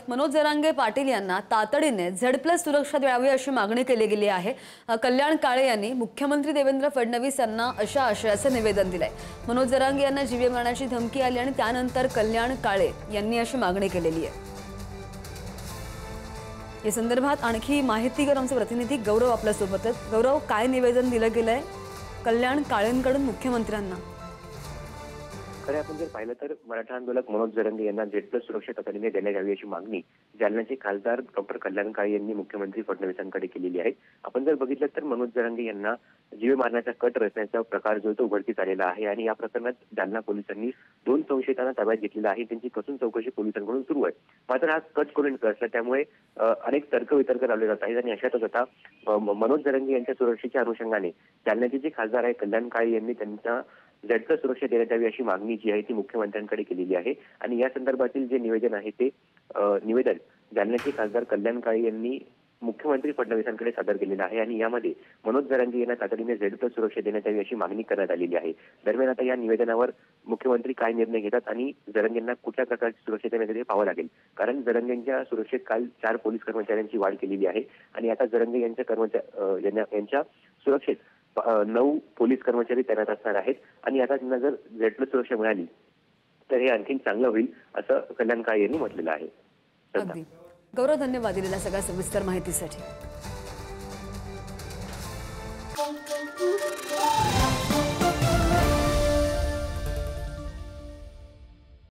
मनोज जरांगे पाटील यांना तातडीने Z+ सुरक्षा द्यावी अशी मागणी केली गेली आहे। कल्याण काळे यांनी मुख्यमंत्री देवेंद्र फडणवीस यांना अशा आशयाचे निवेदन दिले। मनोज जरांगे यांना जीवे मारण्याची धमकी आली आणि त्यानंतर कल्याण काळे यांनी अशी मागणी केलेली आहे। या संदर्भात आणखी माहिती घेऊन आमचे प्रतिनिधी गौरव आपल्या सोबत आहेत। गौरव, काय निवेदन दिलं गेलंय कल्याण काळेंकडून मुख्यमंत्र्यांना? खरं आपण जर पाहिलं तर मराठा आंदोलक मनोज जरांगे यांना Z+ सुरक्षा तातडीने देण्यात यावी अशी मागणी जालन्याचे खासदार डॉक्टर कल्याण काळे यांनी मुख्यमंत्री फडणवीसांकडे केलेली आहे। आपण जर बघितलं तर मनोज जरांगे यांना जीवे मारण्याचा कट रचण्याचा प्रकार जो तो उघडकीस आलेला आहे आणि या प्रकरणात जालना पोलिसांनी 2 संशयितांना ताब्यात घेतलेला आहे। त्यांची कसून चौकशी पोलिसांकडून सुरू आहे। मात्र हा कट करून असला त्यामुळे अनेक तर्कवितर्क लावले जात आहेत आणि अशातच आता मनोज जरांगे यांच्या सुरक्षेच्या अनुषंगाने जालन्याचे जे खासदार आहे कल्याण काळे यांनी त्यांचा Z+ सुरक्षा देण्यात यावी अशी मागणी जी आहे ती मुख्यमंत्र्यांकडे केलेली आहे। आणि या संदर्भातील जे निवेदन आहे ते निवेदन जालन्याचे खासदार कल्याण काळे यांनी मुख्यमंत्री फडणवीसांकडे सादर केलेलं आहे आणि यामध्ये मनोज जरांगे यांना तातडीने Z+ सुरक्षा देण्यात यावी अशी मागणी करण्यात आलेली आहे। दरम्यान आता या निवेदनावर मुख्यमंत्री काय निर्णय घेतात आणि जरांगेंना कुठल्या प्रकारची सुरक्षा देण्यात येते पाहावं लागेल। कारण जरांगेंच्या सुरक्षेत काल 4 पोलीस कर्मचाऱ्यांची वाढ केलेली आहे आणि आता जरांगे यांच्या सुरक्षेत 9 पोलीस कर्मचारी तैनात असणार आहेत आणि आता त्यांना जर Z+ सुरक्षा मिळाली तर हे आणखी चांगलं होईल असं कल्याण काळे यांनी म्हटलेलं आहे। अगदी गौरव, धन्यवाद दिलेल्या सगळ्या सविस्तर माहितीसाठी।